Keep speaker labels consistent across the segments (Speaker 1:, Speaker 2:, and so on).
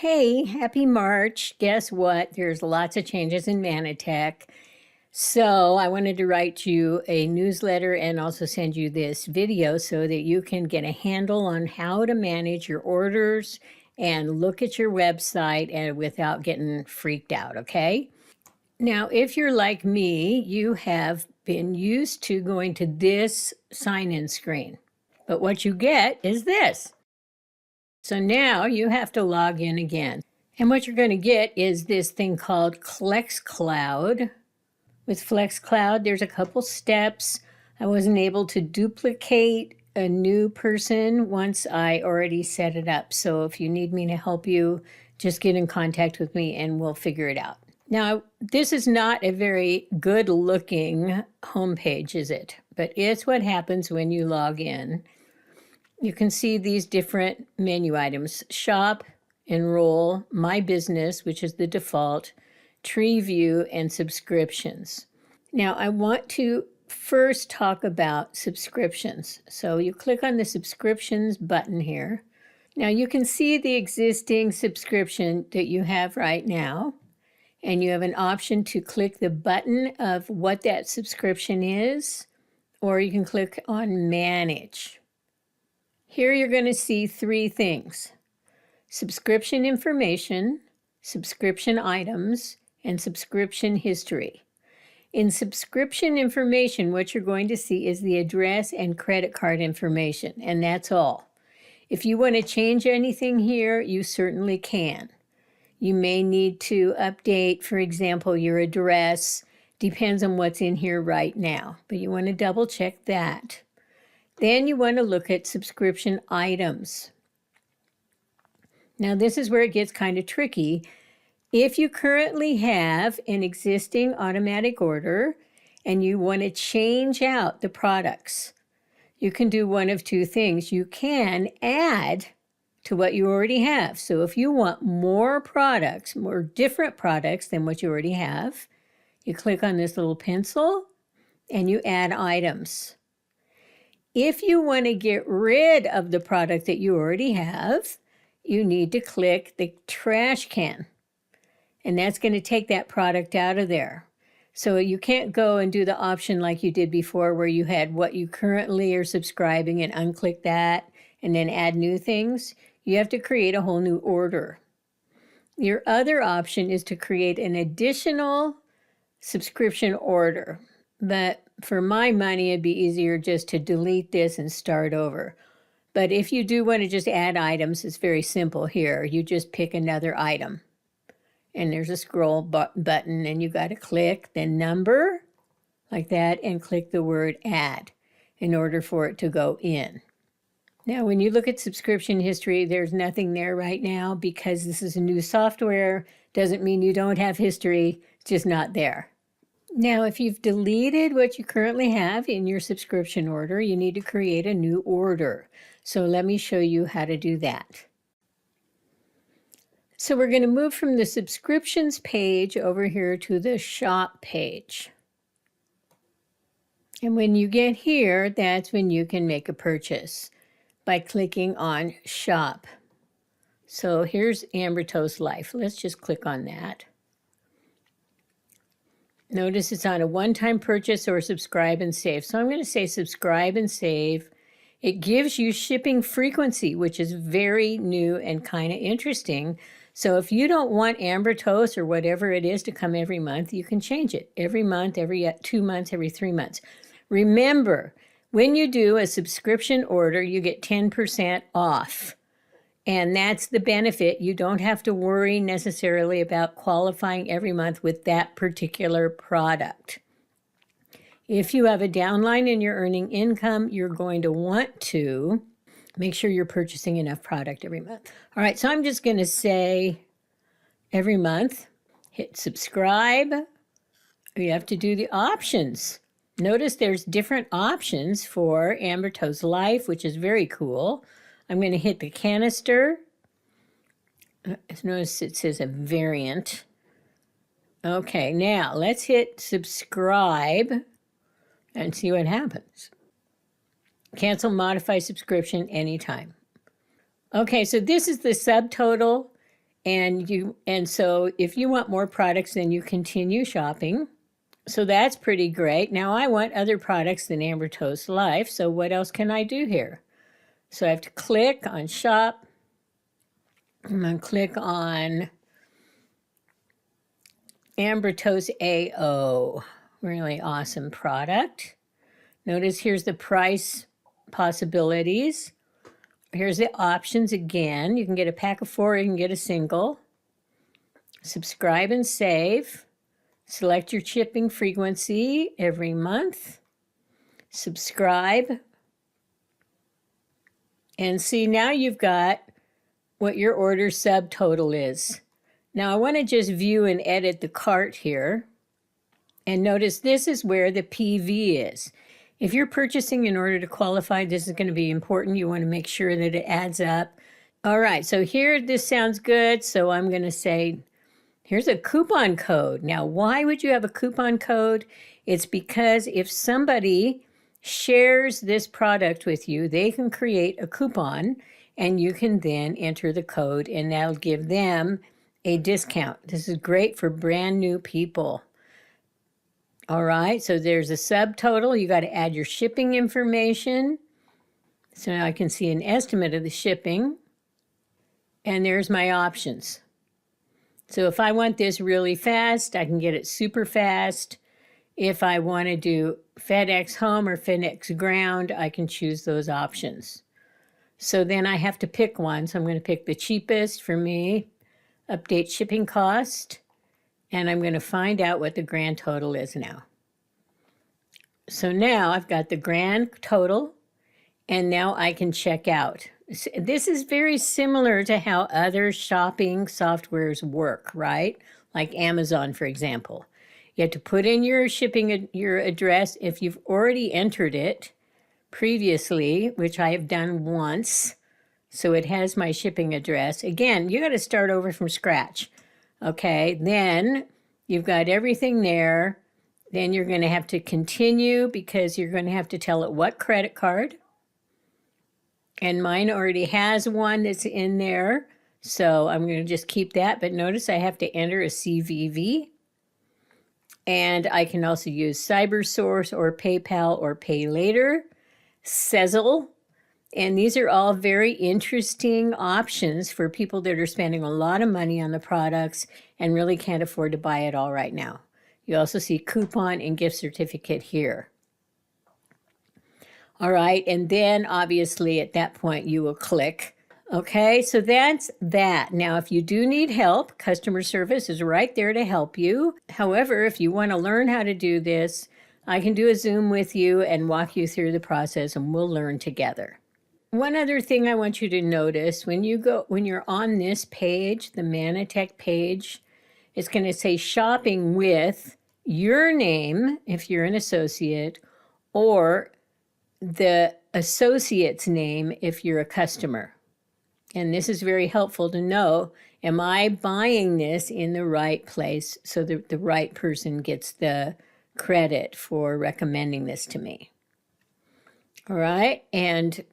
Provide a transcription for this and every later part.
Speaker 1: Hey, happy March. Guess what? There's lots of changes in Manatech. So I wanted to write you a newsletter and also send you this video so that you can get a handle on how to manage your orders and look at your website and without getting freaked out, okay? Now, if you're like me, you have been used to going to this sign-in screen, but what you get is this. So now you have to log in again. And what you're going to get is this thing called FlexCloud. With FlexCloud, there's a couple steps. I wasn't able to duplicate a new person once I already set it up. So if you need me to help you, just get in contact with me and we'll figure it out. Now, this is not a very good looking homepage, is it? But it's what happens when you log in. You can see these different menu items: shop, enroll, my business, which is the default, tree view, and subscriptions. Now I want to first talk about subscriptions. So you click on the subscriptions button here. Now you can see the existing subscription that you have right now, and you have an option to click the button of what that subscription is, or you can click on manage. Here you're going to see three things: subscription information, subscription items, and subscription history. In subscription information, what you're going to see is the address and credit card information, and that's all. If you want to change anything here, you certainly can. You may need to update, for example, your address. Depends on what's in here right now, but you want to double check that. Then you want to look at subscription items. Now this is where it gets kind of tricky. If you currently have an existing automatic order and you want to change out the products, you can do one of two things. You can add to what you already have. So if you want more products, more different products than what you already have, you click on this little pencil and you add items. If you want to get rid of the product that you already have, you need to click the trash can, and that's going to take that product out of there. So you can't go and do the option like you did before where you had what you currently are subscribing and unclick that and then add new things. You have to create a whole new order. Your other option is to create an additional subscription order, but for my money, it'd be easier just to delete this and start over. But if you do want to just add items, it's very simple here. You just pick another item. And there's a scroll button, and you got to click the number like that and click the word add in order for it to go in. Now, when you look at subscription history, there's nothing there right now because this is a new software. Doesn't mean you don't have history, it's just not there. Now, if you've deleted what you currently have in your subscription order, you need to create a new order. So let me show you how to do that. So we're going to move from the subscriptions page over here to the shop page. And when you get here, that's when you can make a purchase by clicking on shop. So here's Amber Toast Life. Let's just click on that. Notice it's on a one-time purchase or subscribe and save. So I'm going to say subscribe and save. It gives you shipping frequency, which is very new and kind of interesting. So if you don't want Amber Toast or whatever it is to come every month, you can change it every month, every 2 months, every 3 months. Remember, when you do a subscription order, you get 10% off. And that's the benefit. You don't have to worry necessarily about qualifying every month with that particular product. If you have a downline in your earning income, you're going to want to make sure you're purchasing enough product every month. All right, so I'm just going to say every month, hit subscribe. You have to do the options. Notice there's different options for Amber Toast Life, which is very cool. I'm going to hit the canister. Notice it says a variant. Okay, now let's hit subscribe and see what happens. Cancel, modify subscription anytime. Okay, so this is the subtotal. And so if you want more products, then you continue shopping. So that's pretty great. Now I want other products than Amber Toast Life. So what else can I do here? So I have to click on shop. I'm going to click on Amber Toast AO. Really awesome product. Notice here's the price possibilities. Here's the options again. You can get a pack of 4, you can get a single. Subscribe and save. Select your shipping frequency every month. Subscribe. And see, now you've got what your order subtotal is. Now I want to just view and edit the cart here. And notice this is where the PV is. If you're purchasing in order to qualify, this is going to be important. You want to make sure that it adds up. All right, so here this sounds good. So I'm going to say, here's a coupon code. Now, why would you have a coupon code? It's because if somebody shares this product with you, they can create a coupon and you can then enter the code and that'll give them a discount. This is great for brand new people. All right, so there's a subtotal. You got to add your shipping information. So now I can see an estimate of the shipping. And there's my options. So if I want this really fast, I can get it super fast. If I want to do FedEx Home or FedEx Ground, I can choose those options. So then I have to pick one. So I'm going to pick the cheapest for me, update shipping cost, and I'm going to find out what the grand total is now. So now I've got the grand total, and now I can check out. This is very similar to how other shopping softwares work, right? Like Amazon, for example. You have to put in your your address if you've already entered it previously, which I have done once. So it has my shipping address. Again, you got to start over from scratch. Okay, then you've got everything there. Then you're going to have to continue because you're going to have to tell it what credit card. And mine already has one that's in there. So I'm going to just keep that. But notice I have to enter a CVV. And I can also use CyberSource or PayPal or Pay Later, Sezzle. And these are all very interesting options for people that are spending a lot of money on the products and really can't afford to buy it all right now. You also see coupon and gift certificate here. All right, and then obviously at that point you will click. Okay, so that's that. Now, if you do need help, customer service is right there to help you. However, if you want to learn how to do this, I can do a Zoom with you and walk you through the process and we'll learn together. One other thing I want you to notice, when you're on this page, the Manatech page, it's going to say shopping with your name if you're an associate, or the associate's name if you're a customer. And this is very helpful to know, am I buying this in the right place so that the right person gets the credit for recommending this to me? All right, and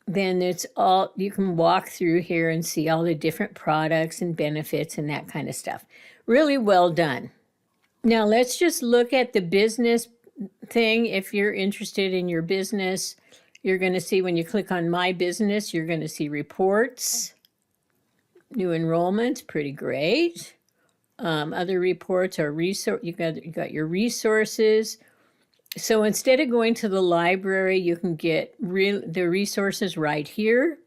Speaker 1: then it's all, you can walk through here and see all the different products and benefits and that kind of stuff. Really well done. Now let's just look at the business thing. If you're interested in your business, you're going to see when you click on My Business, you're going to see reports, new enrollments, pretty great. Other reports are you got your resources. So instead of going to the library, you can get the resources right here.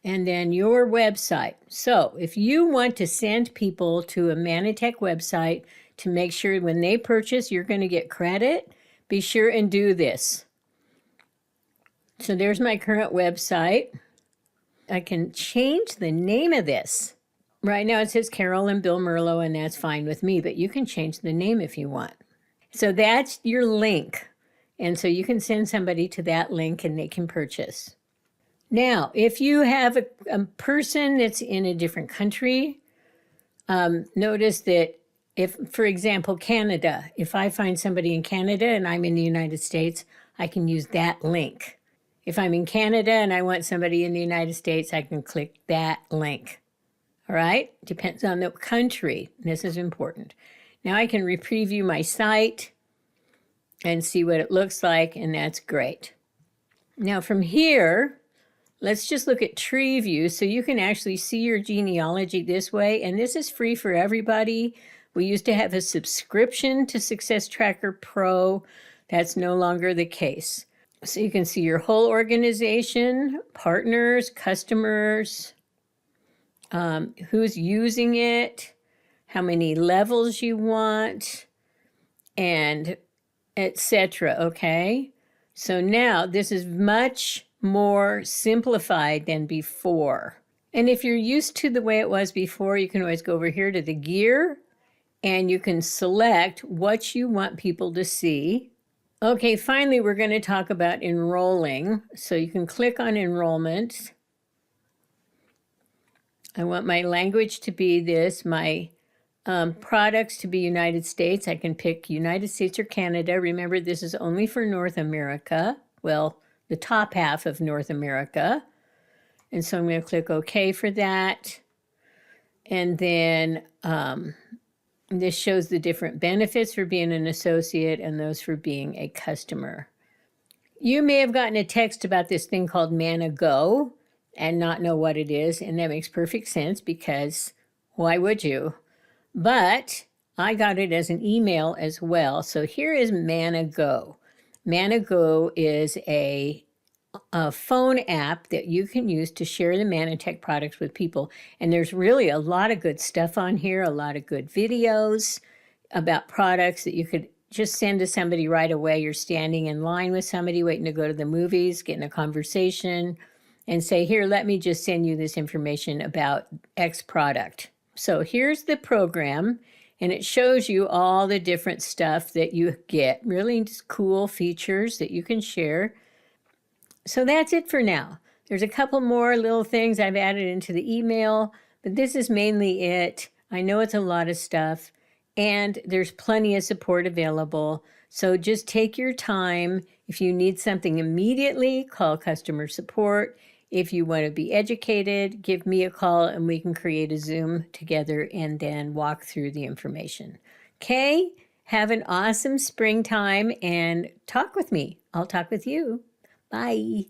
Speaker 1: And then your website. So if you want to send people to a Manatech website to make sure when they purchase, you're going to get credit, be sure and do this. So there's my current website. I can change the name of this. Right now it says Carol and Bill Merlo, and that's fine with me, but you can change the name if you want. So that's your link. And so you can send somebody to that link and they can purchase. Now, if you have a person that's in a different country, notice that if, for example, Canada, if I find somebody in Canada and I'm in the United States, I can use that link. If I'm in Canada and I want somebody in the United States, I can click that link. All right, depends on the country. This is important. Now I can preview my site and see what it looks like, and that's great. Now from here, let's just look at tree view so you can actually see your genealogy this way, and this is free for everybody. We used to have a subscription to Success Tracker Pro. That's no longer the case. So you can see your whole organization, partners, customers, who's using it, how many levels you want, and etc. Okay, so now this is much more simplified than before. And if you're used to the way it was before, you can always go over here to the gear and you can select what you want people to see. Okay, finally, we're going to talk about enrolling. So you can click on enrollment. I want my language to be this, my products to be United States. I can pick United States or Canada. Remember, this is only for North America. Well, the top half of North America. And so I'm going to click OK for that. And then this shows the different benefits for being an associate and those for being a customer. You may have gotten a text about this thing called Mana Go and not know what it is, and that makes perfect sense because why would you? But I got it as an email as well. So here is Mana Go. Mana Go is a phone app that you can use to share the Manatech products with people. And there's really a lot of good stuff on here, a lot of good videos about products that you could just send to somebody right away. You're standing in line with somebody waiting to go to the movies, getting a conversation, and say, here, let me just send you this information about X product. So here's the program, and it shows you all the different stuff that you get, really cool features that you can share. So that's it for now. There's a couple more little things I've added into the email, but this is mainly it. I know it's a lot of stuff, and there's plenty of support available. So just take your time. If you need something immediately, call customer support. If you want to be educated, give me a call and we can create a Zoom together and then walk through the information. Okay? Have an awesome springtime and talk with me. I'll talk with you. Bye.